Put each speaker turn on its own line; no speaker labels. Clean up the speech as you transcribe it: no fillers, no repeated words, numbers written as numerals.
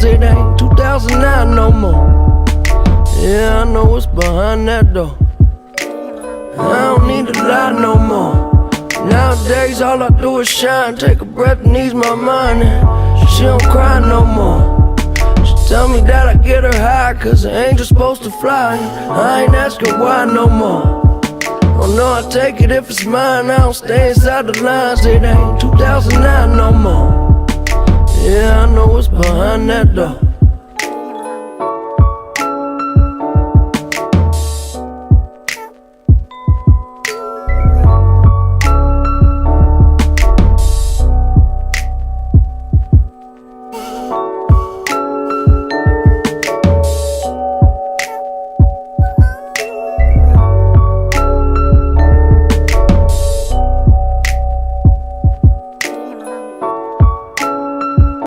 It ain't 2009 no more. Yeah, I know what's behind that door. I don't need to lie no more. Nowadays all I do is shine, take a breath and ease my mind, and she don't cry no more. She tell me that I get her high, cause an angel's supposed to fly. I ain't asking why no more. Oh no, I take it if it's mine, I don't stay inside the lines. It ain't 2009 no more. Yeah, I know what's behind that door.